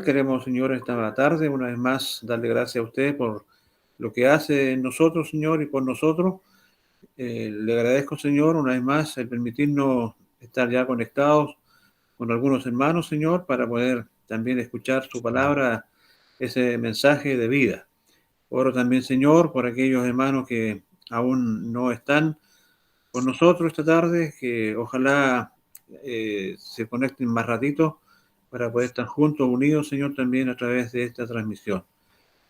Queremos, Señor, esta tarde, una vez más, darle gracias a usted por lo que hace en nosotros, Señor, y por nosotros. Le agradezco, Señor, una vez más, el permitirnos estar ya conectados con algunos hermanos, Señor, para poder también escuchar su palabra, ese mensaje de vida. Oro también, Señor, por aquellos hermanos que aún no están con nosotros esta tarde, que ojalá se conecten más ratito para poder estar juntos, unidos, Señor, también a través de esta transmisión.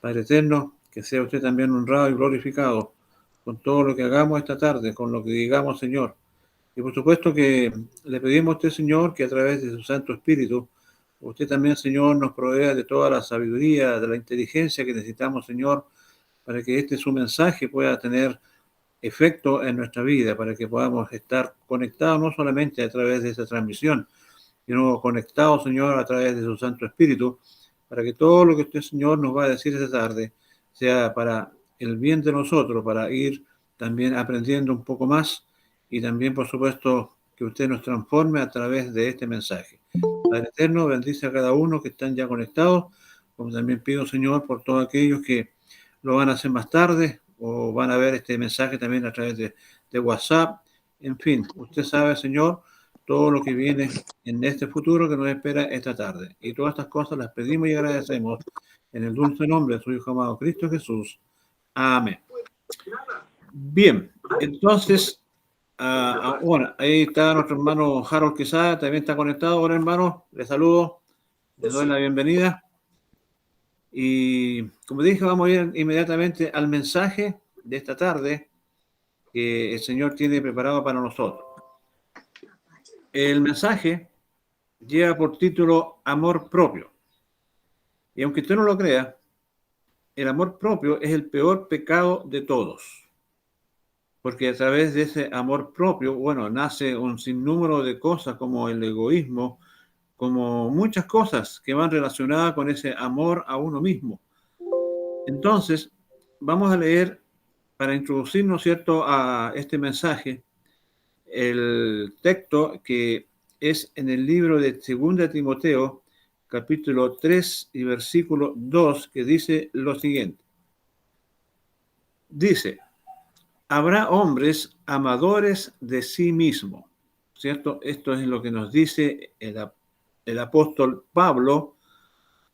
Padre eterno, que sea usted también honrado y glorificado con todo lo que hagamos esta tarde, con lo que digamos, Señor. Y por supuesto que le pedimos a usted, Señor, que a través de su Santo Espíritu, usted también, Señor, nos provea de toda la sabiduría, de la inteligencia que necesitamos, Señor, para que este su mensaje pueda tener efecto en nuestra vida, para que podamos estar conectados no solamente a través de esta transmisión, sino conectados, Señor, a través de su Santo Espíritu, para que todo lo que usted, Señor, nos va a decir esta tarde sea para el bien de nosotros, para ir también aprendiendo un poco más y también, por supuesto, que usted nos transforme a través de este mensaje. Padre eterno, bendice a cada uno que están ya conectados, como también pido, Señor, por todos aquellos que lo van a hacer más tarde o van a ver este mensaje también a través de WhatsApp. En fin, usted sabe, Señor, todo lo que viene en este futuro que nos espera esta tarde. Y todas estas cosas las pedimos y agradecemos en el dulce nombre de su Hijo amado Cristo Jesús. Amén. Bien, entonces, bueno, ahí está nuestro hermano Harold Quesada, también está conectado. Hola, hermano, le saludo, le doy la bienvenida. Y como dije, vamos a ir inmediatamente al mensaje de esta tarde que el Señor tiene preparado para nosotros. El mensaje lleva por título Amor propio. Y aunque usted no lo crea, el amor propio es el peor pecado de todos. Porque a través de ese amor propio, bueno, nace un sinnúmero de cosas como el egoísmo, como muchas cosas que van relacionadas con ese amor a uno mismo. Entonces, vamos a leer, para introducirnos, ¿cierto?, a este mensaje, el texto que es en el libro de 2 Timoteo, capítulo 3 y versículo 2, que dice lo siguiente. Dice, habrá hombres amadores de sí mismo, ¿cierto? Esto es lo que nos dice el apóstol Pablo,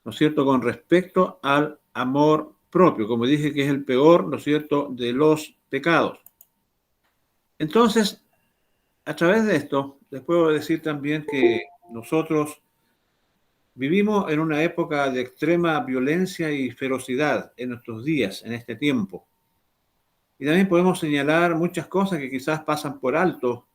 ¿no es cierto?, con respecto al amor propio, como dije que es el peor, ¿no es cierto?, de los pecados. Entonces, a través de esto, les puedo decir también que nosotros vivimos en una época de extrema violencia y ferocidad en nuestros días, en este tiempo. Y también podemos señalar muchas cosas que quizás pasan por alto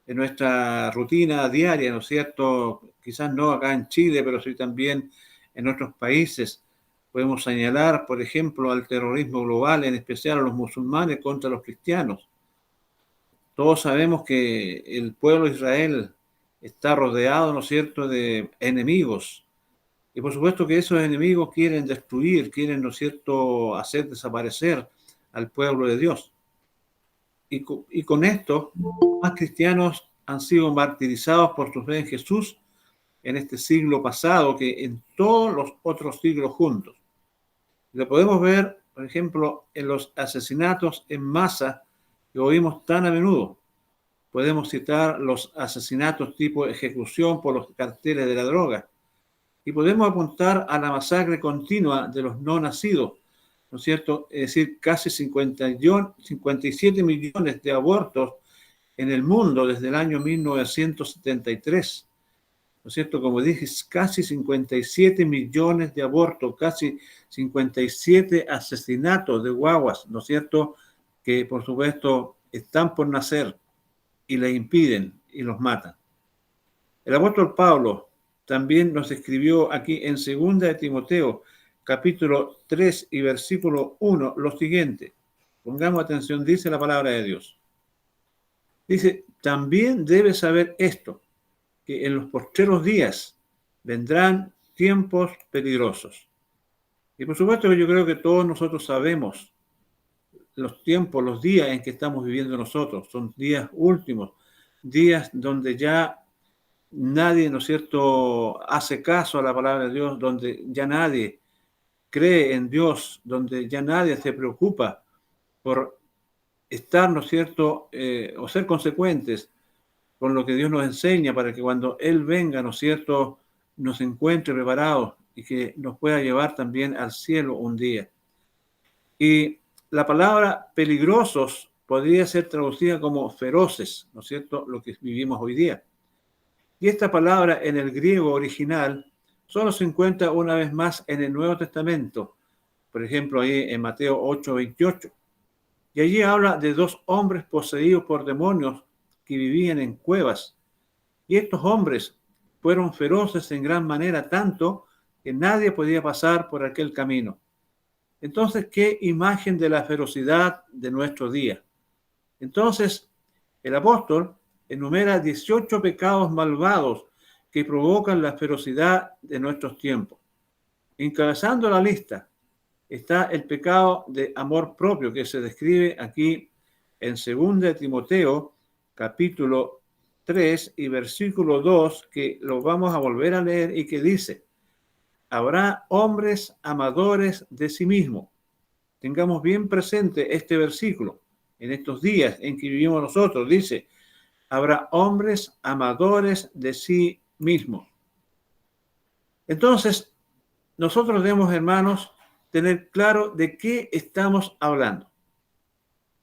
en nuestra rutina diaria, ¿no es cierto? Quizás no acá en Chile, pero sí también en otros países. Podemos señalar, por ejemplo, al terrorismo global, en especial a los musulmanes contra los cristianos. Todos sabemos que el pueblo de Israel está rodeado, ¿no es cierto?, de enemigos. Y por supuesto que esos enemigos quieren destruir, quieren, ¿no es cierto?, hacer desaparecer al pueblo de Dios. Y con esto, más cristianos han sido martirizados por su fe en Jesús en este siglo pasado que en todos los otros siglos juntos. Lo podemos ver, por ejemplo, en los asesinatos en masa que oímos tan a menudo. Podemos citar los asesinatos tipo ejecución por los carteles de la droga. Y podemos apuntar a la masacre continua de los no nacidos, ¿no es cierto? Es decir, casi 57 millones de abortos en el mundo desde el año 1973. ¿No es cierto? Como dije, casi 57 millones de abortos, casi 57 asesinatos de guaguas, ¿no es cierto? Que por supuesto están por nacer y le impiden y los matan. El apóstol Pablo también nos escribió aquí en 2 Timoteo, capítulo 3 y versículo 1, lo siguiente. Pongamos atención, dice la palabra de Dios. Dice, también debes saber esto, que en los postreros días vendrán tiempos peligrosos. Y por supuesto que yo creo que todos nosotros sabemos los tiempos, los días en que estamos viviendo nosotros. Son días últimos, días donde ya nadie, ¿no es cierto?, hace caso a la palabra de Dios, donde ya nadie cree en Dios, donde ya nadie se preocupa por estar, ¿no es cierto?, o ser consecuentes con lo que Dios nos enseña para que cuando Él venga, ¿no es cierto?, nos encuentre preparados y que nos pueda llevar también al cielo un día. Y la palabra peligrosos podría ser traducida como feroces, ¿no es cierto?, lo que vivimos hoy día. Y esta palabra en el griego original solo se encuentra una vez más en el Nuevo Testamento, por ejemplo, ahí en Mateo 8:28. Y allí habla de dos hombres poseídos por demonios que vivían en cuevas. Y estos hombres fueron feroces en gran manera, tanto que nadie podía pasar por aquel camino. Entonces, ¿qué imagen de la ferocidad de nuestro día? Entonces, el apóstol enumera 18 pecados malvados que provocan la ferocidad de nuestros tiempos. Encabezando la lista está el pecado de amor propio que se describe aquí en 2 Timoteo, capítulo 3 y versículo 2, que lo vamos a volver a leer y que dice: habrá hombres amadores de sí mismos. Tengamos bien presente este versículo en estos días en que vivimos nosotros. Dice: habrá hombres amadores de sí mismos. Entonces, nosotros debemos, hermanos, tener claro de qué estamos hablando.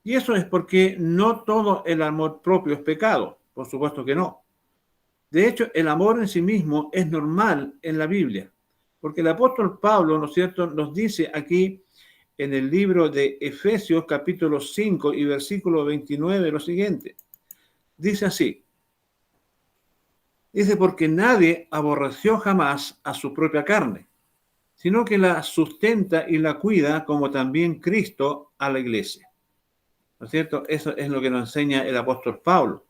Y eso es porque no todo el amor propio es pecado, por supuesto que no. De hecho, el amor en sí mismo es normal en la Biblia, porque el apóstol Pablo, ¿no es cierto?, nos dice aquí en el libro de Efesios capítulo 5 y versículo 29 lo siguiente. Dice así: dice, porque nadie aborreció jamás a su propia carne, sino que la sustenta y la cuida, como también Cristo a la iglesia. ¿No es cierto? Eso es lo que nos enseña el apóstol Pablo.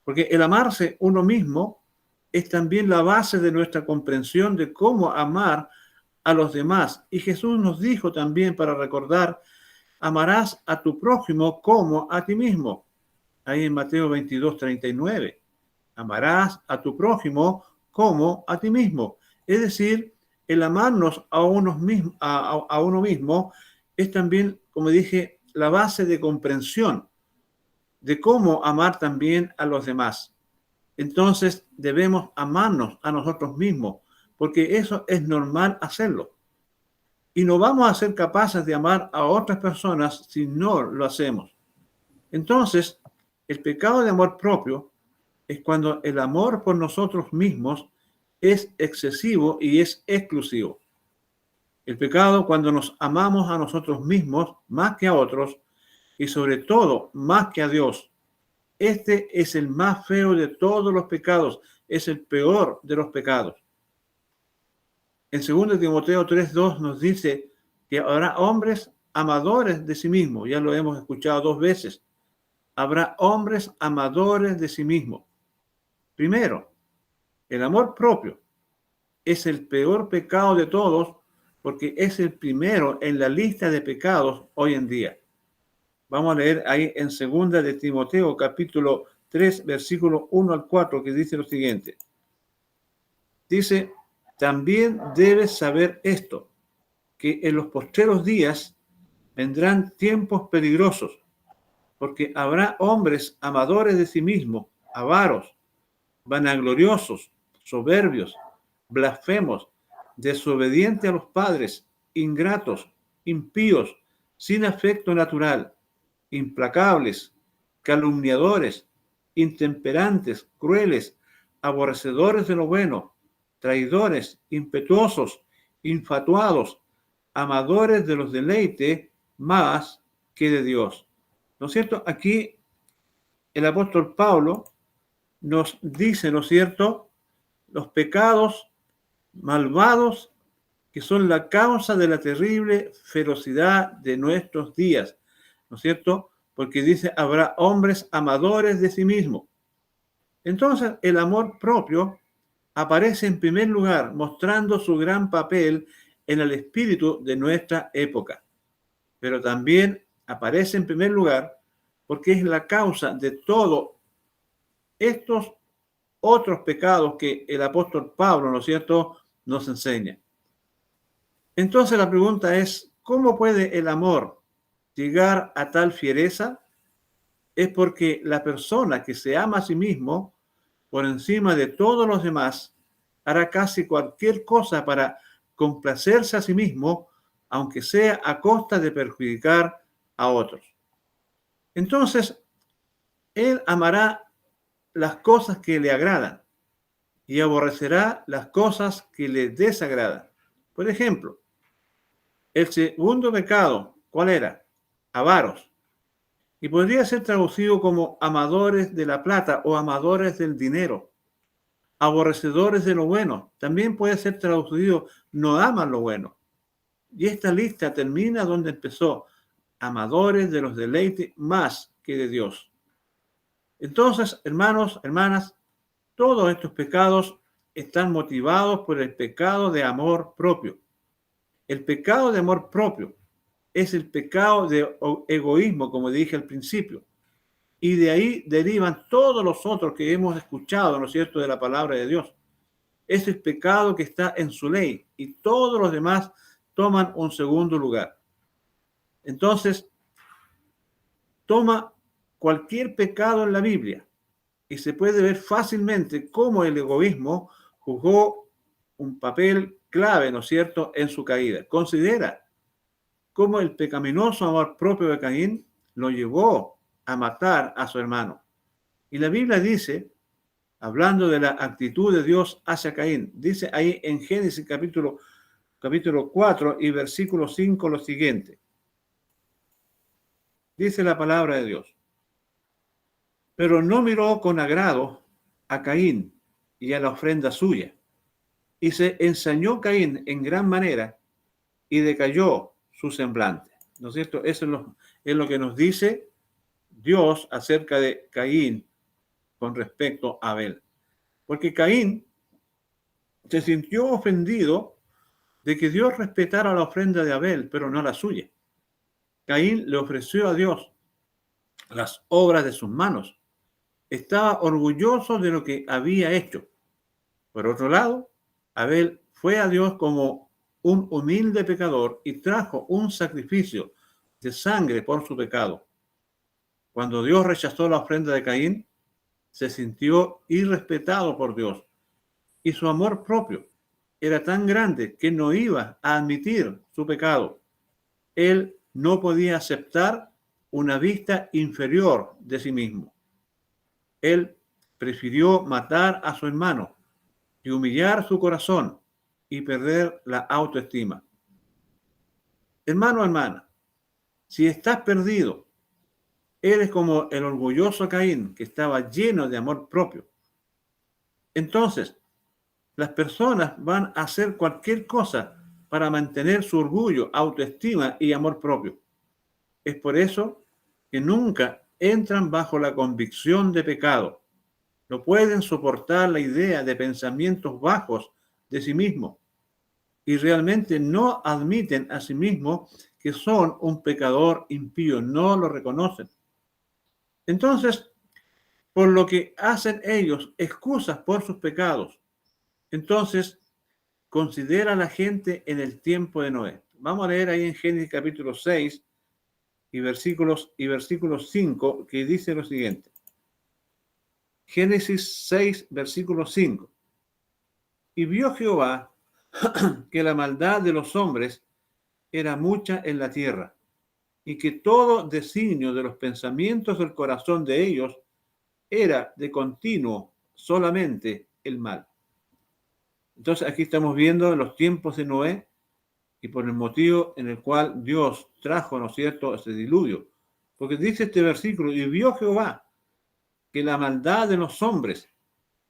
Porque el amarse uno mismo es también la base de nuestra comprensión de cómo amar a los demás. Y Jesús nos dijo también, para recordar: amarás a tu prójimo como a ti mismo. Ahí en Mateo 22:39. Amarás a tu prójimo como a ti mismo. Es decir, el amarnos a uno mismo es también, como dije, la base de comprensión de cómo amar también a los demás. Entonces debemos amarnos a nosotros mismos, porque eso es normal hacerlo. Y no vamos a ser capaces de amar a otras personas si no lo hacemos. Entonces, el pecado de amor propio es cuando el amor por nosotros mismos es excesivo y es exclusivo. El pecado cuando nos amamos a nosotros mismos más que a otros y sobre todo más que a Dios. Este es el más feo de todos los pecados, es el peor de los pecados. En 2 Timoteo 3:2 nos dice que habrá hombres amadores de sí mismos, ya lo hemos escuchado 2 veces. Habrá hombres amadores de sí mismos. Primero, el amor propio es el peor pecado de todos porque es el primero en la lista de pecados hoy en día. Vamos a leer ahí en 2 Timoteo capítulo 3, versículo 1 al 4, que dice lo siguiente. Dice: también debes saber esto, que en los postreros días vendrán tiempos peligrosos, porque habrá hombres amadores de sí mismos, avaros, vanagloriosos, soberbios, blasfemos, desobedientes a los padres, ingratos, impíos, sin afecto natural, implacables, calumniadores, intemperantes, crueles, aborrecedores de lo bueno, traidores, impetuosos, infatuados, amadores de los deleites más que de Dios. ¿No es cierto? Aquí el apóstol Pablo nos dice, ¿no es cierto?, los pecados malvados que son la causa de la terrible ferocidad de nuestros días, ¿no es cierto? Porque dice, habrá hombres amadores de sí mismos. Entonces, el amor propio aparece en primer lugar, mostrando su gran papel en el espíritu de nuestra época. Pero también aparece en primer lugar porque es la causa de todos estos otros pecados que el apóstol Pablo, ¿no es cierto?, nos enseña. Entonces la pregunta es, ¿cómo puede el amor llegar a tal fiereza? Es porque la persona que se ama a sí mismo por encima de todos los demás hará casi cualquier cosa para complacerse a sí mismo, aunque sea a costa de perjudicar a otros. Entonces, él amará las cosas que le agradan y aborrecerá las cosas que le desagradan. Por ejemplo, el segundo pecado, ¿cuál era? Avaros. Y podría ser traducido como amadores de la plata o amadores del dinero, aborrecedores de lo bueno. También puede ser traducido no aman lo bueno. Y esta lista termina donde empezó, amadores de los deleites más que de Dios. Entonces, hermanos, hermanas, todos estos pecados están motivados por el pecado de amor propio. El pecado de amor propio es el pecado de egoísmo, como dije al principio. Y de ahí derivan todos los otros que hemos escuchado, ¿no es cierto?, de la palabra de Dios. Es el pecado que está en su ley y todos los demás toman un segundo lugar. Entonces, toma cualquier pecado en la Biblia y se puede ver fácilmente cómo el egoísmo jugó un papel clave, ¿no es cierto?, en su caída. Considera cómo el pecaminoso amor propio de Caín lo llevó a matar a su hermano. Y la Biblia dice, hablando de la actitud de Dios hacia Caín, dice ahí en Génesis capítulo 4 y versículo 5 lo siguiente. Dice la palabra de Dios. Pero no miró con agrado a Caín y a la ofrenda suya. Y se ensañó Caín en gran manera y decayó su semblante. ¿No es cierto? Eso es lo que nos dice Dios acerca de Caín con respecto a Abel. Porque Caín se sintió ofendido de que Dios respetara la ofrenda de Abel, pero no la suya. Caín le ofreció a Dios las obras de sus manos. Estaba orgulloso de lo que había hecho. Por otro lado, Abel fue a Dios como un humilde pecador y trajo un sacrificio de sangre por su pecado. Cuando Dios rechazó la ofrenda de Caín, se sintió irrespetado por Dios y su amor propio era tan grande que no iba a admitir su pecado. Él no podía aceptar una vista inferior de sí mismo. Él prefirió matar a su hermano y humillar su corazón y perder la autoestima. Hermano, hermana, si estás perdido, eres como el orgulloso Caín que estaba lleno de amor propio. Entonces, las personas van a hacer cualquier cosa para mantener su orgullo, autoestima y amor propio. Es por eso que nunca entran bajo la convicción de pecado. No pueden soportar la idea de pensamientos bajos de sí mismos y realmente no admiten a sí mismos que son un pecador impío, no lo reconocen. Entonces, por lo que hacen ellos excusas por sus pecados. Entonces, considera a la gente en el tiempo de Noé. Vamos a leer ahí en Génesis capítulo 6 y versículos 5, que dice lo siguiente. Génesis 6, versículo 5. Y vio Jehová que la maldad de los hombres era mucha en la tierra, y que todo designio de los pensamientos del corazón de ellos era de continuo solamente el mal. Entonces aquí estamos viendo los tiempos de Noé y por el motivo en el cual Dios trajo, ¿no es cierto?, ese diluvio. Porque dice este versículo, y vio Jehová que la maldad de los hombres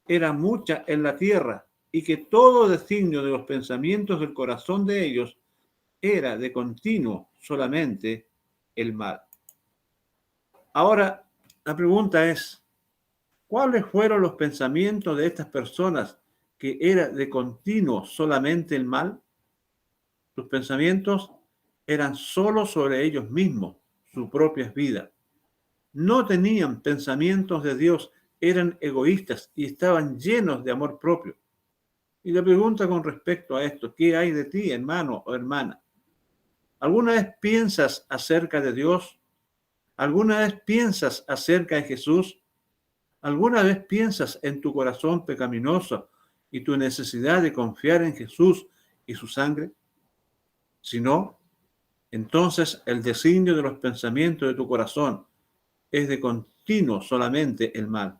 era mucha en la tierra y que todo designio de los pensamientos del corazón de ellos era de continuo solamente el mal. Ahora, la pregunta es, ¿cuáles fueron los pensamientos de estas personas que era de continuo solamente el mal? Sus pensamientos eran solo sobre ellos mismos, sus propias vidas. No tenían pensamientos de Dios eran egoístas y estaban llenos de amor propio. Y la pregunta con respecto a esto, ¿qué hay de ti, hermano o hermana? ¿Alguna vez piensas acerca de Dios? ¿Alguna vez piensas acerca de Jesús? ¿Alguna vez piensas en tu corazón pecaminoso y tu necesidad de confiar en Jesús y su sangre? Si no, entonces el designio de los pensamientos de tu corazón es de continuo solamente el mal.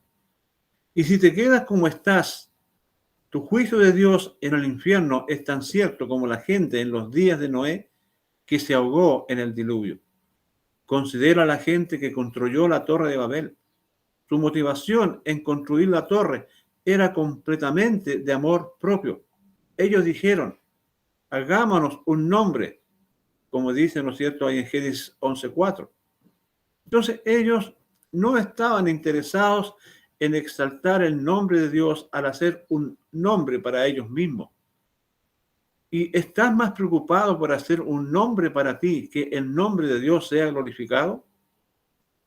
Y si te quedas como estás, tu juicio de Dios en el infierno es tan cierto como la gente en los días de Noé que se ahogó en el diluvio. Considera a la gente que construyó la torre de Babel. Su motivación en construir la torre era completamente de amor propio. Ellos dijeron, hagámonos un nombre, como dice, ¿no es cierto?, ahí en Génesis 11:4. Entonces ellos no estaban interesados en exaltar el nombre de Dios al hacer un nombre para ellos mismos. ¿Y estás más preocupado por hacer un nombre para ti que el nombre de Dios sea glorificado?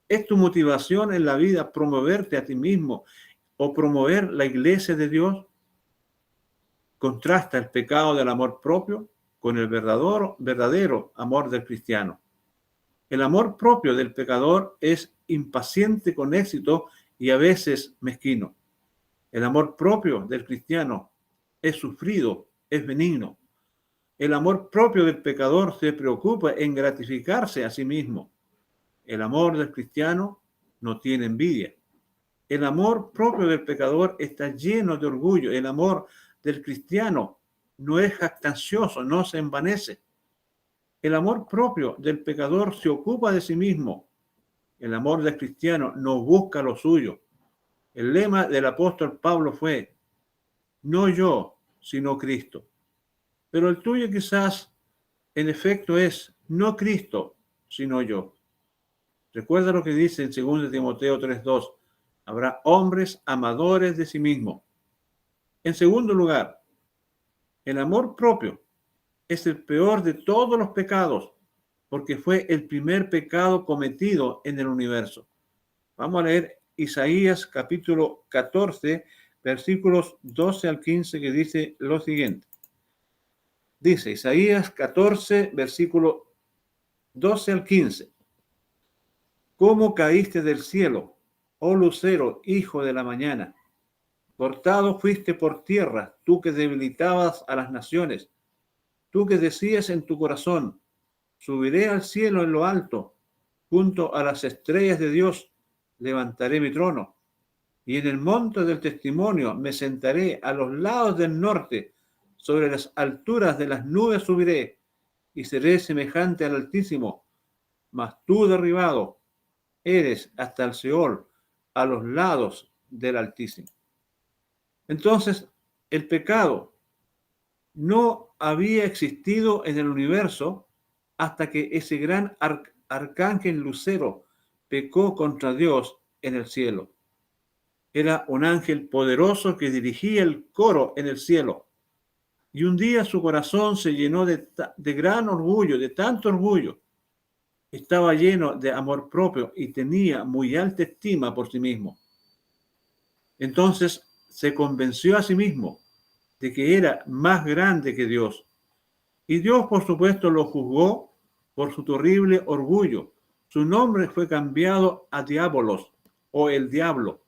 ¿Es tu motivación en la vida promoverte a ti mismo o promover la iglesia de Dios? Contrasta el pecado del amor propio con el verdadero amor del cristiano. El amor propio del pecador es impaciente con éxito y a veces mezquino. El amor propio del cristiano es sufrido, es benigno. El amor propio del pecador se preocupa en gratificarse a sí mismo. El amor del cristiano no tiene envidia. El amor propio del pecador está lleno de orgullo. El amor del cristiano no es jactancioso, no se envanece. El amor propio del pecador se ocupa de sí mismo. El amor del cristiano no busca lo suyo. El lema del apóstol Pablo fue, no yo, sino Cristo. Pero el tuyo quizás, en efecto, es no Cristo, sino yo. Recuerda lo que dice en 2 Timoteo 3:2. Habrá hombres amadores de sí mismos. En segundo lugar, el amor propio es el peor de todos los pecados, porque fue el primer pecado cometido en el universo. Vamos a leer Isaías capítulo 14, versículos 12 al 15, que dice lo siguiente. Dice Isaías 14, versículo 12 al 15. ¿Cómo caíste del cielo, oh lucero, hijo de la mañana? Cortado fuiste por tierra, tú que debilitabas a las naciones, tú que decías en tu corazón, subiré al cielo en lo alto, junto a las estrellas de Dios, levantaré mi trono, y en el monte del testimonio me sentaré a los lados del norte, sobre las alturas de las nubes subiré, y seré semejante al Altísimo, mas tú derribado eres hasta el Seol, a los lados del Altísimo. Entonces, el pecado no había existido en el universo hasta que ese gran arcángel Lucero pecó contra Dios en el cielo. Era un ángel poderoso que dirigía el coro en el cielo. Y un día su corazón se llenó de gran orgullo, de tanto orgullo. Estaba lleno de amor propio y tenía muy alta estima por sí mismo. Entonces se convenció a sí mismo de que era más grande que Dios. Y Dios, por supuesto, lo juzgó por su terrible orgullo. Su nombre fue cambiado a Diabolos, o el diablo.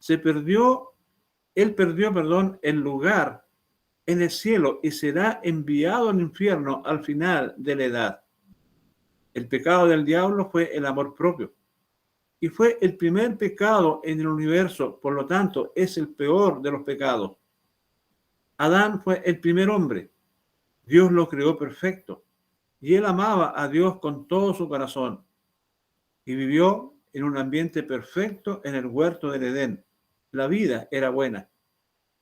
Él perdió, el lugar en el cielo y será enviado al infierno al final de la edad. El pecado del diablo fue el amor propio. Y fue el primer pecado en el universo, por lo tanto, es el peor de los pecados. Adán fue el primer hombre. Dios lo creó perfecto. Y él amaba a Dios con todo su corazón. Y vivió en un ambiente perfecto en el huerto del Edén. La vida era buena.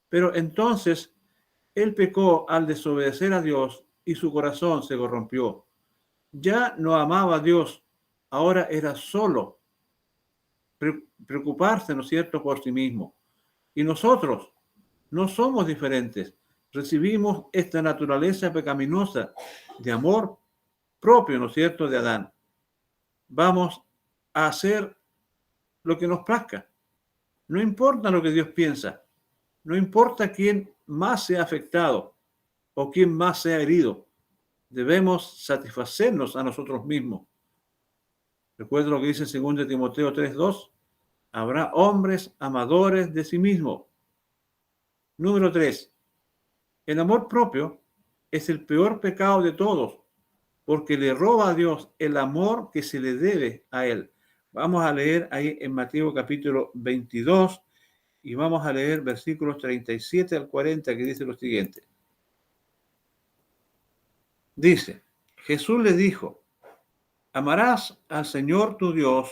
Pero entonces él pecó al desobedecer a Dios y su corazón se corrompió. Ya no amaba a Dios, ahora era solo preocuparse, ¿no es cierto?, por sí mismo. Y nosotros no somos diferentes. Recibimos esta naturaleza pecaminosa de amor propio, ¿no es cierto?, de Adán. Vamos a hacer lo que nos plazca. No importa lo que Dios piensa, no importa quién más sea afectado o quién más sea herido, debemos satisfacernos a nosotros mismos. Recuerda lo que dice 2 Timoteo 3:2. Habrá hombres amadores de sí mismos. Número 3. El amor propio es el peor pecado de todos, porque le roba a Dios el amor que se le debe a Él. Vamos a leer ahí en Mateo capítulo 22 y vamos a leer versículos 37 al 40 que dice lo siguiente. Dice, Jesús le dijo, amarás al Señor tu Dios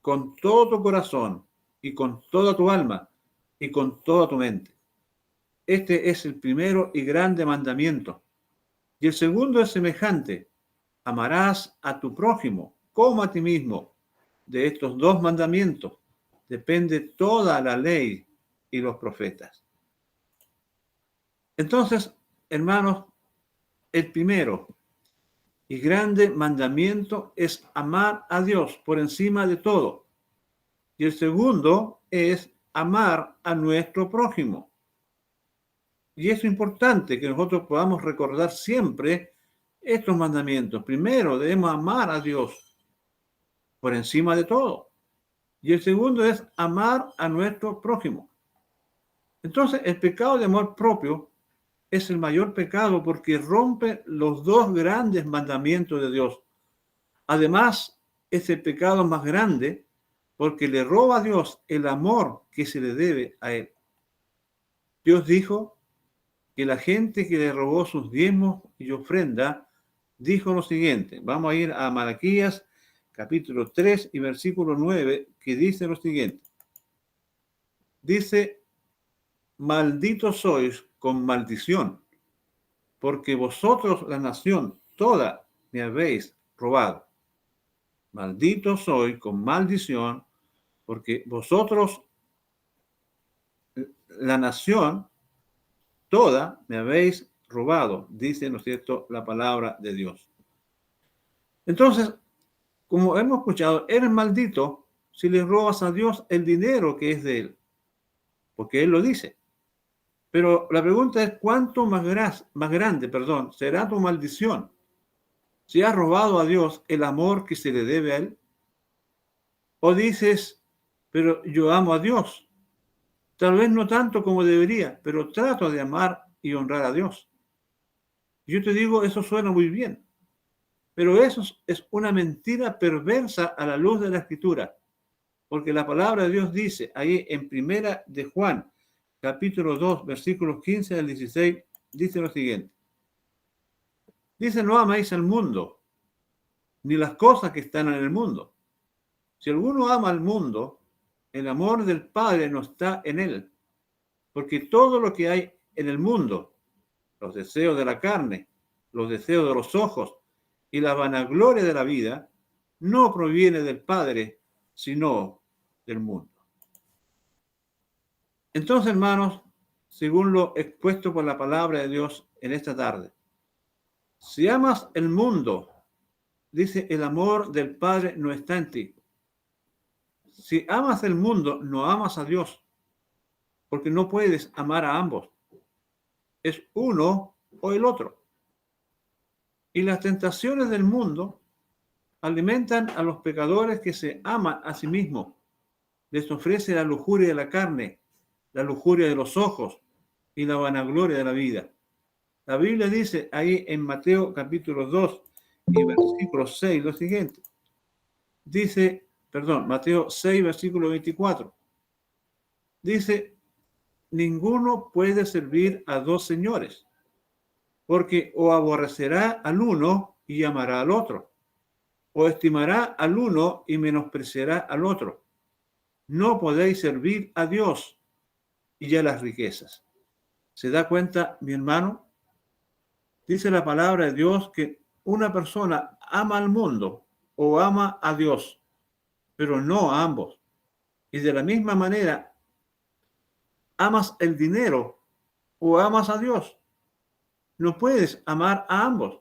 con todo tu corazón y con toda tu alma y con toda tu mente. Este es el primero y grande mandamiento. Y el segundo es semejante. Amarás a tu prójimo como a ti mismo. De estos dos mandamientos depende toda la ley y los profetas. Entonces, hermanos, el primero y grande mandamiento es amar a Dios por encima de todo. Y el segundo es amar a nuestro prójimo. Y es importante que nosotros podamos recordar siempre estos mandamientos. Primero, debemos amar a Dios por encima de todo. Y el segundo es amar a nuestro prójimo. Entonces, el pecado de amor propio es el mayor pecado porque rompe los dos grandes mandamientos de Dios. Además, es el pecado más grande porque le roba a Dios el amor que se le debe a Él. Dios dijo que la gente que le robó sus diezmos y ofrenda dijo lo siguiente. Vamos a ir a Malaquías capítulo 3 y versículo 9, que dice lo siguiente. Dice, malditos sois con maldición, porque vosotros, la nación toda, me habéis robado. Malditos sois con maldición, porque vosotros, la nación toda, me habéis robado, dice, ¿no es cierto?, la palabra de Dios. Entonces, como hemos escuchado, eres maldito si le robas a Dios el dinero que es de Él, porque Él lo dice. Pero la pregunta es, ¿cuánto más grande será tu maldición si has robado a Dios el amor que se le debe a Él? O dices, pero yo amo a Dios. Tal vez no tanto como debería, pero trato de amar y honrar a Dios. Yo te digo, eso suena muy bien, pero eso es una mentira perversa a la luz de la Escritura, porque la palabra de Dios dice ahí en Primera de Juan, capítulo 2, versículos 15 al 16, dice lo siguiente. Dice, no amáis al mundo, ni las cosas que están en el mundo. Si alguno ama al mundo, el amor del Padre no está en él, porque todo lo que hay en el mundo, los deseos de la carne, los deseos de los ojos y la vanagloria de la vida, no proviene del Padre, sino del mundo. Entonces, hermanos, según lo expuesto por la palabra de Dios en esta tarde, si amas el mundo, dice, el amor del Padre no está en ti. Si amas el mundo, no amas a Dios, porque no puedes amar a ambos. Es uno o el otro. Y las tentaciones del mundo alimentan a los pecadores que se aman a sí mismos. Les ofrece la lujuria de la carne, la lujuria de los ojos y la vanagloria de la vida. La Biblia dice ahí en Mateo capítulo 2 y versículo 6 lo siguiente. Mateo 6, versículo 24. Dice, ninguno puede servir a dos señores, porque o aborrecerá al uno y amará al otro, o estimará al uno y menospreciará al otro. No podéis servir a Dios y a las riquezas. ¿Se da cuenta, mi hermano? Dice la palabra de Dios que una persona ama al mundo o ama a Dios, pero no a ambos. Y de la misma manera, amas el dinero o amas a Dios. No puedes amar a ambos.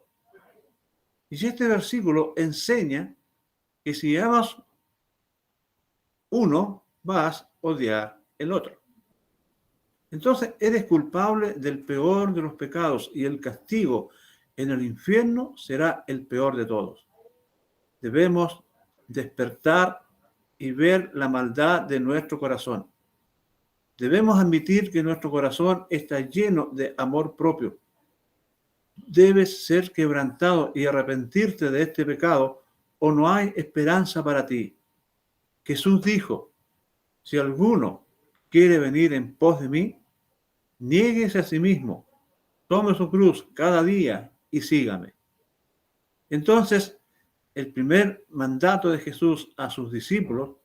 Y este versículo enseña que si amas uno, vas a odiar el otro. Entonces eres culpable del peor de los pecados y el castigo en el infierno será el peor de todos. Debemos despertar y ver la maldad de nuestro corazón. Debemos admitir que nuestro corazón está lleno de amor propio. Debes ser quebrantado y arrepentirte de este pecado o no hay esperanza para ti. Jesús dijo, si alguno quiere venir en pos de mí, niéguese a sí mismo, tome su cruz cada día y sígame. Entonces, el primer mandato de Jesús a sus discípulos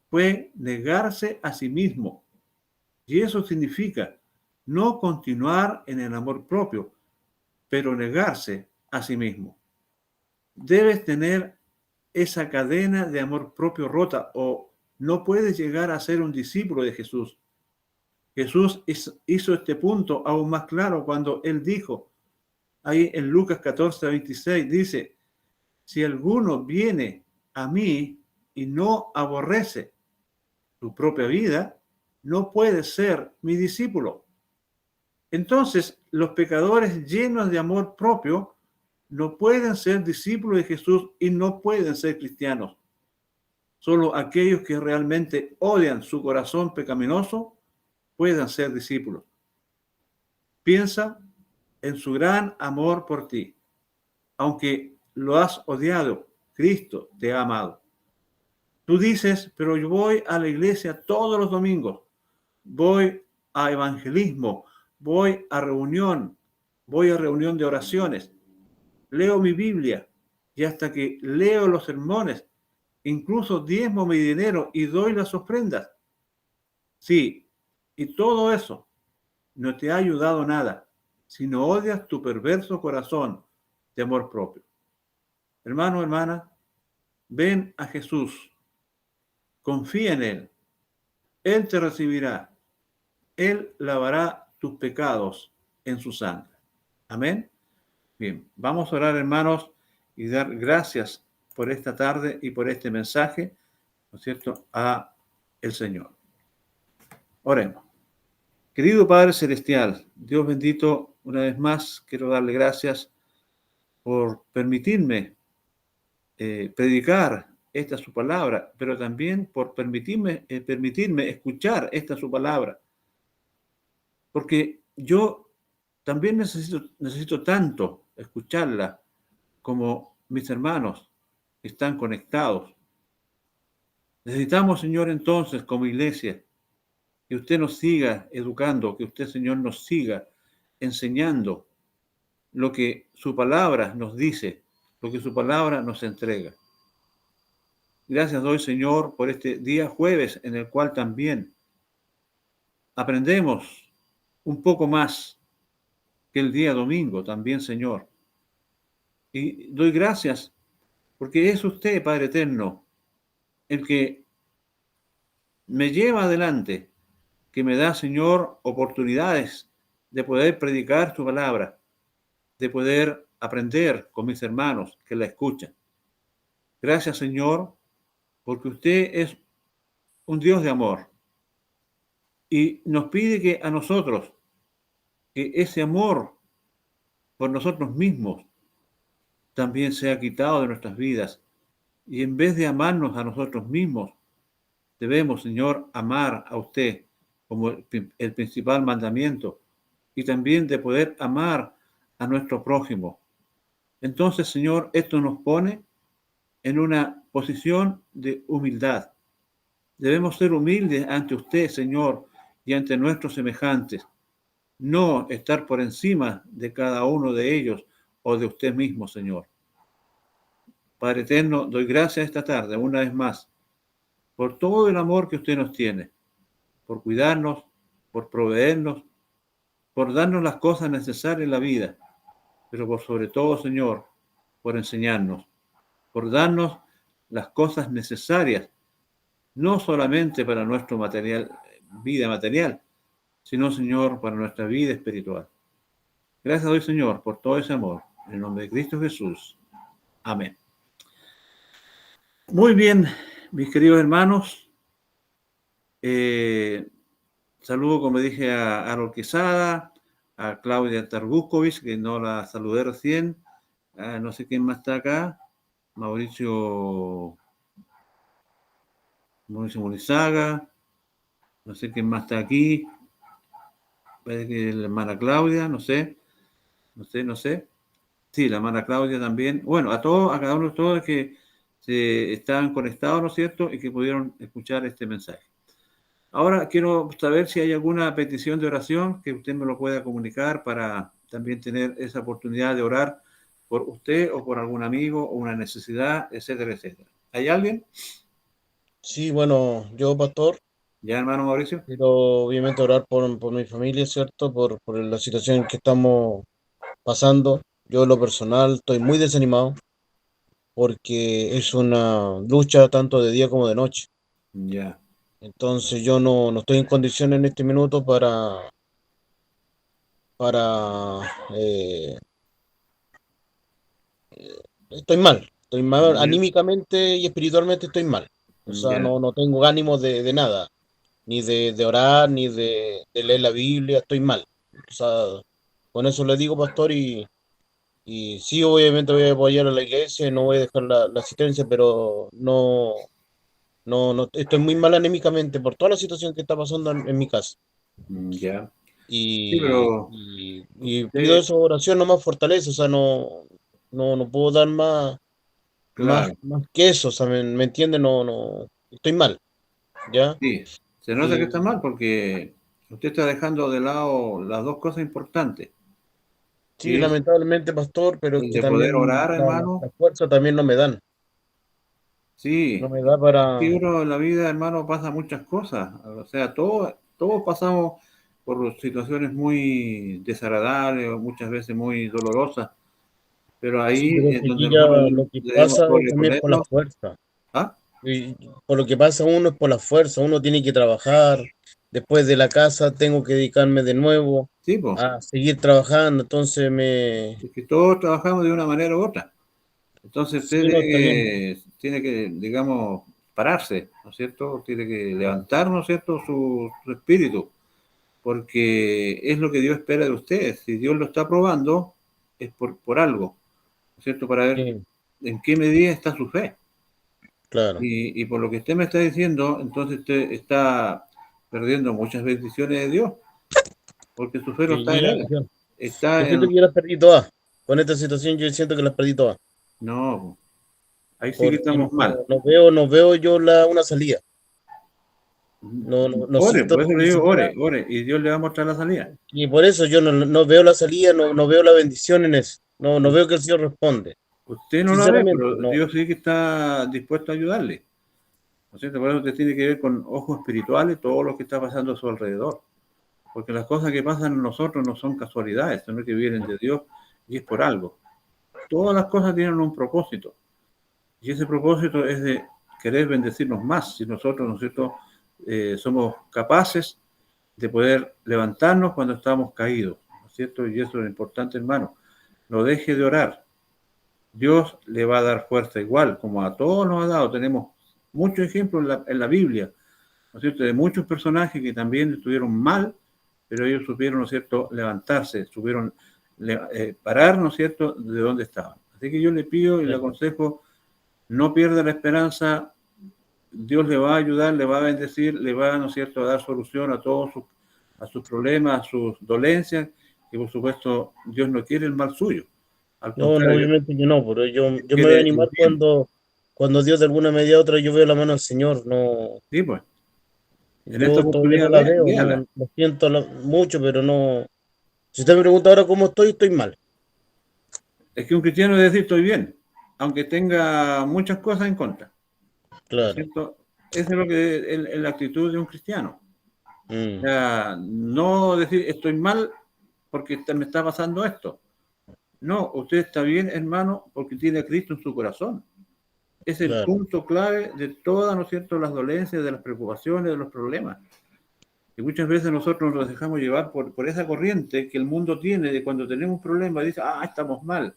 fue negarse a sí mismo. Y eso significa no continuar en el amor propio, pero negarse a sí mismo. Debes tener esa cadena de amor propio rota o no puedes llegar a ser un discípulo de Jesús. Jesús hizo este punto aún más claro cuando él dijo, ahí en Lucas 14:26, dice, si alguno viene a mí y no aborrece su propia vida, no puede ser mi discípulo. Entonces, los pecadores llenos de amor propio no pueden ser discípulos de Jesús y no pueden ser cristianos. Solo aquellos que realmente odian su corazón pecaminoso puedan ser discípulos. Piensa en su gran amor por ti. Aunque lo has odiado, Cristo te ha amado. Tú dices, pero yo voy a la iglesia todos los domingos, voy a evangelismo, voy a reunión de oraciones, leo mi Biblia y hasta que leo los sermones, incluso diezmo mi dinero y doy las ofrendas. Sí, y todo eso no te ha ayudado nada, si no odias tu perverso corazón de amor propio. Hermano, hermana, ven a Jesús, confía en Él, Él te recibirá, Él lavará tus pecados en su sangre. Amén. Bien, vamos a orar, hermanos, y dar gracias por esta tarde y por este mensaje, ¿no es cierto?, a el Señor. Oremos. Querido Padre Celestial, Dios bendito, una vez más quiero darle gracias por permitirme predicar esta su palabra, pero también por permitirme escuchar esta su palabra, porque yo también necesito tanto escucharla como mis hermanos que están conectados. Necesitamos, Señor, entonces, como iglesia, que usted nos siga educando, que usted, Señor, nos siga enseñando lo que su palabra nos dice, lo que su palabra nos entrega. Gracias doy, Señor, por este día jueves en el cual también aprendemos un poco más que el día domingo también, Señor. Y doy gracias porque es usted, Padre Eterno, el que me lleva adelante, que me da, Señor, oportunidades de poder predicar tu palabra, de poder aprender con mis hermanos que la escuchan. Gracias, Señor, porque usted es un Dios de amor y nos pide que a nosotros, que ese amor por nosotros mismos también sea quitado de nuestras vidas y en vez de amarnos a nosotros mismos, debemos, Señor, amar a usted como el principal mandamiento y también de poder amar a nuestro prójimo. Entonces, Señor, esto nos pone en una posición de humildad. Debemos ser humildes ante usted, Señor, y ante nuestros semejantes, no estar por encima de cada uno de ellos o de usted mismo, Señor. Padre eterno, doy gracias esta tarde, una vez más, por todo el amor que usted nos tiene, por cuidarnos, por proveernos, por darnos las cosas necesarias en la vida, pero por sobre todo, Señor, por enseñarnos, por darnos las cosas necesarias, no solamente para nuestra vida material, sino, Señor, para nuestra vida espiritual. Gracias doy, Señor, por todo ese amor. En el nombre de Cristo Jesús. Amén. Muy bien, mis queridos hermanos. Saludo, como dije, a Harold Quesada, a Claudia Tarbuskovic, que no la saludé recién, no sé quién más está acá, Mauricio, Mauricio Morizaga, no sé quién más está aquí, parece que la hermana Claudia, no sé. Sí, la hermana Claudia también. Bueno, a todos, a cada uno de todos que se estaban conectados, ¿no es cierto? Y que pudieron escuchar este mensaje. Ahora quiero saber si hay alguna petición de oración que usted me lo pueda comunicar para también tener esa oportunidad de orar por usted o por algún amigo o una necesidad, etcétera, etcétera. ¿Hay alguien? Sí, bueno, yo, pastor, ¿Ya, hermano Mauricio? quiero obviamente orar por mi familia, ¿cierto? Por la situación en que estamos pasando. Yo, en lo personal, estoy muy desanimado porque es una lucha tanto de día como de noche. Ya. Entonces, yo no estoy en condiciones en este minuto para estoy mal Ya. anímicamente y espiritualmente estoy mal. O sea, Ya. no tengo ánimo de nada, ni de orar, ni de leer la Biblia, estoy mal. O sea, con eso le digo, pastor, y sí, obviamente voy a apoyar a la iglesia, no voy a dejar la asistencia, pero no, estoy muy mal anímicamente por toda la situación que está pasando en mi casa. Ya. Sí, Y, pero y, y pido usted, esa oración, no más fortaleza, o sea, no puedo dar claro, más que eso, o sea, me entiende, no, estoy mal, ¿ya? sí, se nota que está Y mal porque usted está dejando de lado las dos cosas importantes, sí, que es lamentablemente, pastor, pero es el que de poder también orar, hermano. la fuerza también no me dan, no Sí, me da es que para... uno en la vida, hermano, pasa muchas cosas. O sea, todos pasamos por situaciones muy desagradables o muchas veces muy dolorosas, pero Sí, ahí pero es que donde aquí ya nosotros lo que debemos pasa es también por la sobreponernos. fuerza. ¿Ah? Y por lo que pasa uno es por la fuerza, uno tiene que trabajar, después de la casa tengo que dedicarme de nuevo Sí, pues, a seguir trabajando, entonces me... es que todos trabajamos de una manera u otra. Entonces usted Sí, no, está bien. tiene que, digamos, pararse, ¿no es cierto? Tiene que levantar, ¿no es cierto?, su espíritu, porque es lo que Dios espera de usted. Si Dios lo está probando, es por algo, ¿no es cierto?, para ver Sí, en qué medida está su fe. claro. Y por lo que usted me está diciendo, entonces usted está perdiendo muchas bendiciones de Dios, porque su fe no Sí, está en Él, yo está siento en... que yo las perdí todas. Con esta situación yo siento que las perdí todas. No, ahí sí que Porque estamos mal. no veo yo una salida. No Ore, siento por eso le ni digo, siquiera. ore, y Dios le va a mostrar la salida. Y por eso yo no veo la salida, no veo la bendición en eso. No veo que el Señor responde. Usted no la ve, Sinceramente, pero no. Dios sí que está dispuesto a ayudarle. ¿No es cierto? Por eso usted tiene que ver con ojos espirituales todo lo que está pasando a su alrededor. Porque las cosas que pasan en nosotros no son casualidades, sino que vienen de Dios y es por algo. Todas las cosas tienen un propósito. Y ese propósito es de querer bendecirnos más. Si nosotros, ¿no es cierto?, somos capaces de poder levantarnos cuando estamos caídos. ¿No es cierto? Y eso es importante, hermano. No deje de orar. Dios le va a dar fuerza igual, como a todos nos ha dado. Tenemos muchos ejemplos en la Biblia, ¿no es cierto?, de muchos personajes que también estuvieron mal, pero ellos supieron, ¿no es cierto?, levantarse, supieron parar, ¿no es cierto?, de donde estaban. Así que yo le pido y le Sí. aconsejo, no pierda la esperanza, Dios le va a ayudar, le va a bendecir, le va, ¿no es cierto?, a dar solución a sus problemas, a sus dolencias, y por supuesto Dios no quiere el mal suyo, al No, contrario, obviamente que no, pero yo me voy a quiere el animar bien. cuando Dios de alguna medida u otra yo veo la mano del Señor. No, Sí, pues, en esta yo todavía no oportunidad la veo, véala. lo siento mucho, pero no. Si usted me pregunta ahora cómo estoy mal. Es que un cristiano debe decir estoy bien, aunque tenga muchas cosas en contra, ¿no es Claro. cierto? Esa es lo que es la actitud de un cristiano. O Mm, sea, no decir estoy mal porque me está pasando esto. No, usted está bien, hermano, porque tiene a Cristo en su corazón. Es el claro. punto clave de todas, ¿no es cierto?, las dolencias, de las preocupaciones, de los problemas. Y muchas veces nosotros nos dejamos llevar por esa corriente que el mundo tiene de cuando tenemos un problema, dice, estamos mal.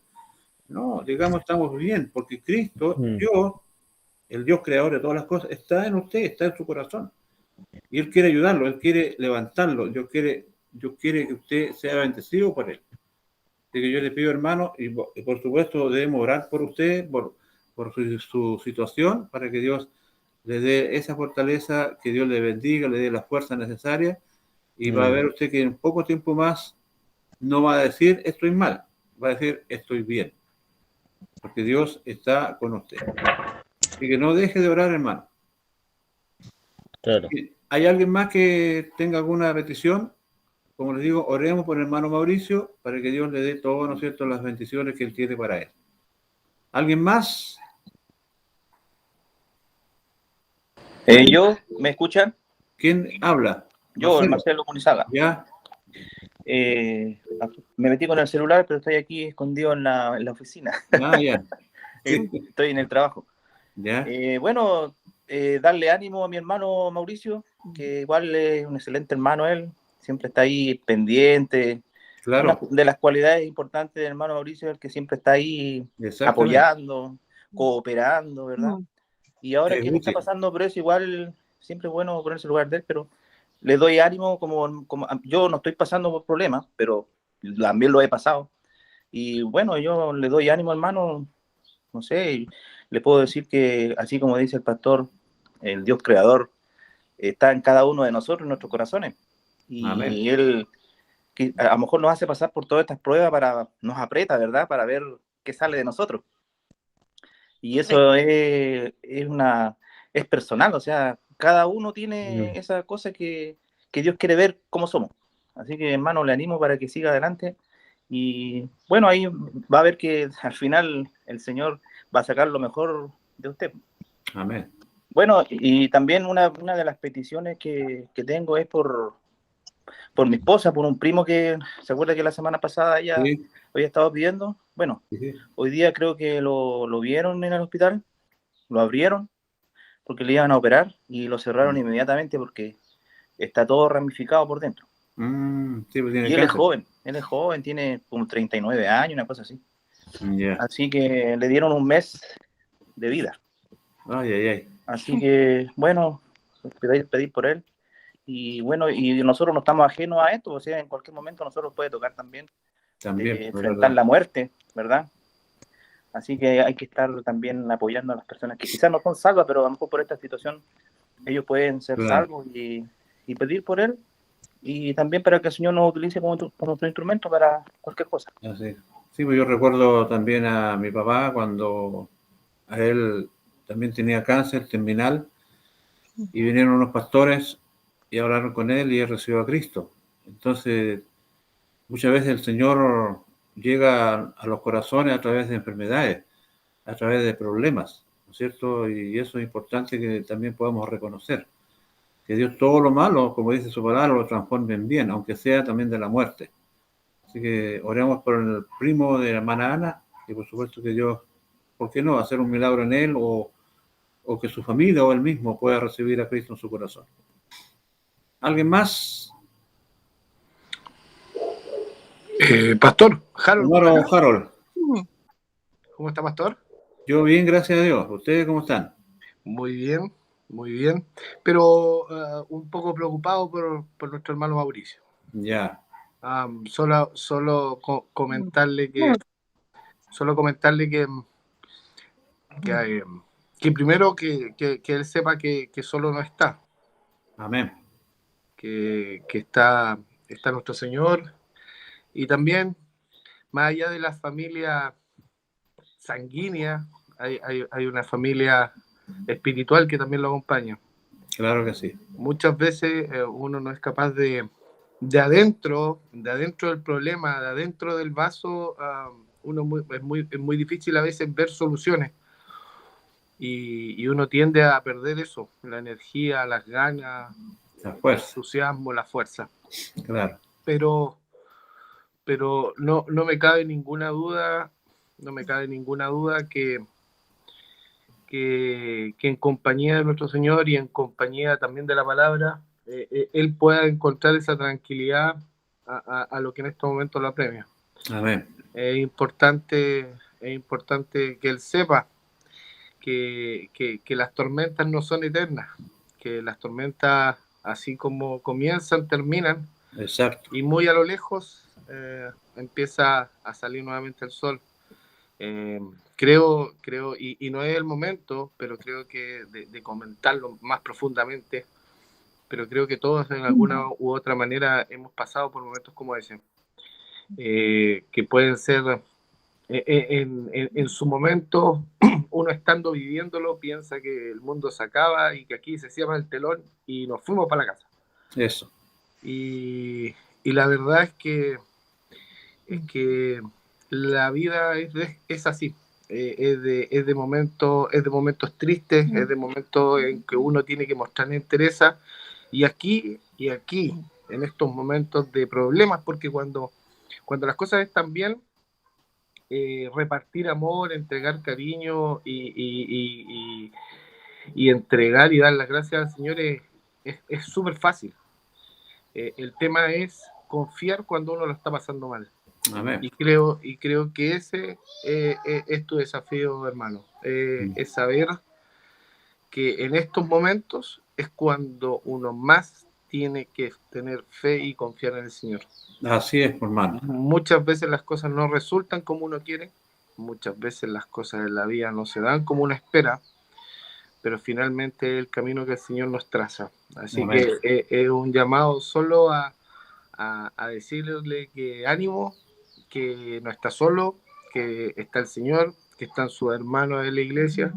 No, digamos, estamos bien, porque Cristo, Mm, Dios, el Dios creador de todas las cosas, está en usted, está en su corazón. Y Él quiere ayudarlo, Él quiere levantarlo, Dios quiere que usted sea bendecido por Él. Así que yo le pido, hermano, y por supuesto debemos orar por usted, por su situación, para que Dios le dé esa fortaleza, que Dios le bendiga, le dé las fuerzas necesarias, y va a ver usted que en poco tiempo más no va a decir estoy mal, va a decir estoy bien, porque Dios está con usted. Así que no deje de orar, hermano. Claro. ¿Hay alguien más que tenga alguna petición? Como les digo, oremos por el hermano Mauricio para que Dios le dé todo, ¿no es cierto?, las bendiciones que Él tiene para él. ¿Alguien más? ¿Me escuchan? ¿Quién habla? Yo, el Marcelo. Marcelo Munizaga. ¿Ya? Me metí con el celular, pero estoy aquí escondido en la oficina. Ah, ya. Estoy en el trabajo. ¿Ya? Bueno, darle ánimo a mi hermano Mauricio, que igual es un excelente hermano él, siempre está ahí pendiente. Una Claro, de las cualidades importantes del hermano Mauricio es el que siempre está ahí exactamente. apoyando, cooperando, ¿verdad? Y ahora Es que él está útil. pasando por eso, igual siempre es bueno ponerse en el lugar de él, pero le doy ánimo como yo no estoy pasando por problemas, pero también lo he pasado. Y bueno, yo le doy ánimo, hermano, no sé, le puedo decir que así como dice el pastor, el Dios creador está en cada uno de nosotros, en nuestros corazones. Amén. Y él que a lo mejor nos hace pasar por todas estas pruebas nos aprieta, ¿verdad? Para ver qué sale de nosotros. Y eso es personal, o sea, cada uno tiene esa cosa que Dios quiere ver cómo somos. Así que, hermano, le animo para que siga adelante. Y bueno, ahí va a ver que al final el Señor va a sacar lo mejor de usted. Amén. Bueno, y también una de las peticiones que tengo es por mi esposa, por un primo que se acuerda que la semana pasada ella Sí, había estado pidiendo. Bueno, sí. hoy día creo que lo vieron en el hospital, lo abrieron porque le iban a operar y lo cerraron inmediatamente porque está todo ramificado por dentro. Sí, pues tiene Y cáncer. él es joven, tiene como 39 años, una cosa así. Ya. Así que le dieron un mes de vida. Ay, ay, ay. Así que, bueno, pedir por él. Y bueno, y nosotros no estamos ajenos a esto, o sea, en cualquier momento nosotros puede tocar también También, es enfrentar verdad. la muerte, ¿verdad? Así que hay que estar también apoyando a las personas que quizás no son salvas, pero a lo mejor por esta situación ellos pueden ser Claro. salvos y pedir por él y también para que el Señor nos utilice como nuestro instrumento para cualquier cosa. Así. Sí, pues yo recuerdo también a mi papá cuando a él también tenía cáncer terminal y vinieron unos pastores y hablaron con él y él recibió a Cristo. Entonces, muchas veces el Señor llega a los corazones a través de enfermedades, a través de problemas, ¿no es cierto? Y eso es importante que también podamos reconocer, que Dios todo lo malo, como dice su palabra, lo transforme en bien, aunque sea también de la muerte. Así que oremos por el primo de la hermana Ana y por supuesto que Dios, ¿por qué no?, hacer un milagro en él o que su familia o él mismo pueda recibir a Cristo en su corazón. ¿Alguien más? Pastor, Harold por Hermano acá. Harold, ¿Cómo está, Pastor? yo bien, gracias a Dios. ¿Ustedes cómo están? Muy bien, muy bien. Pero un poco preocupado por nuestro hermano Mauricio. Ya. Solo comentarle que primero que él sepa que solo no está, Amén. que está nuestro Señor, y también, más allá de la familia sanguínea, hay una familia espiritual que también lo acompaña. Claro que sí. Muchas veces uno no es capaz de adentro del problema, de adentro del vaso, es muy difícil a veces ver soluciones. Y uno tiende a perder eso, la energía, las ganas, La el fuerza. entusiasmo, la fuerza. Claro. Pero no me cabe ninguna duda, que en compañía de nuestro Señor y en compañía también de la palabra, Él pueda encontrar esa tranquilidad a lo que en este momento lo apremia. Amén. Es importante que Él sepa que las tormentas no son eternas, que las tormentas así como comienzan, terminan, Exacto. y muy a lo lejos empieza a salir nuevamente el sol. Creo, y no es el momento, pero creo que de comentarlo más profundamente, pero creo que todos en alguna u otra manera hemos pasado por momentos como ese, que pueden ser en su momento, uno estando viviéndolo piensa que el mundo se acaba y que aquí se cierra el telón y nos fuimos para la casa. Eso. Y la verdad es que la vida es así. Es de momentos tristes, es de momentos en que uno tiene que mostrar entereza, y aquí, en estos momentos de problemas, porque cuando las cosas están bien, repartir amor, entregar cariño y entregar y dar las gracias al Señor es súper fácil. El tema es confiar cuando uno lo está pasando mal. Amén. Y creo que ese es tu desafío, hermano. Es saber que en estos momentos es cuando uno más tiene que tener fe y confiar en el Señor. Así es, hermano. Muchas veces las cosas no resultan como uno quiere, muchas veces las cosas en la vida no se dan como uno espera, pero finalmente es el camino que el Señor nos traza. Así Amén. que es un llamado solo a decirle que ánimo, que no está solo, que está el Señor, que están sus hermanos de la iglesia,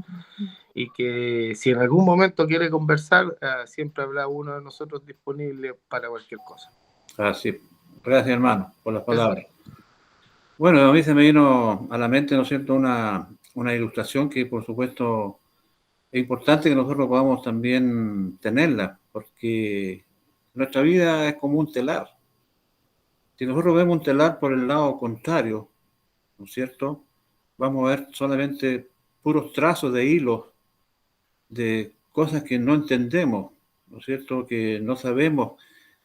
y que si en algún momento quiere conversar, siempre habrá uno de nosotros disponible para cualquier cosa. Así. Gracias, hermano, por las palabras. Bueno, a mí se me vino a la mente, ¿no es cierto?, una ilustración que, por supuesto, es importante que nosotros podamos también tenerla, porque nuestra vida es como un telar. Si nosotros vemos un telar por el lado contrario, ¿no es cierto?, vamos a ver solamente puros trazos de hilos, de cosas que no entendemos, ¿no es cierto?, que no sabemos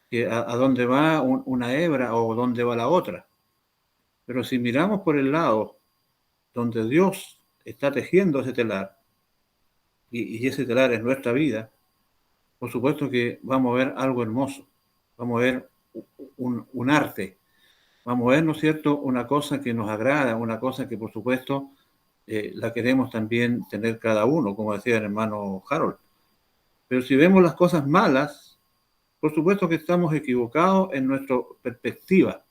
que a dónde va una hebra o dónde va la otra. Pero si miramos por el lado donde Dios está tejiendo ese telar, y ese telar es nuestra vida, por supuesto que vamos a ver algo hermoso, vamos a ver un arte, vamos a ver, ¿no es cierto?, una cosa que nos agrada, una cosa que por supuesto la queremos también tener cada uno, como decía el hermano Harold. Pero si vemos las cosas malas, por supuesto que estamos equivocados en nuestra perspectiva,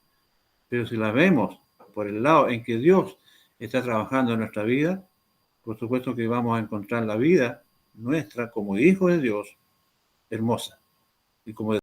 pero si las vemos por el lado en que Dios está trabajando en nuestra vida, por supuesto que vamos a encontrar la vida nuestra como hijos de Dios hermosa. Y como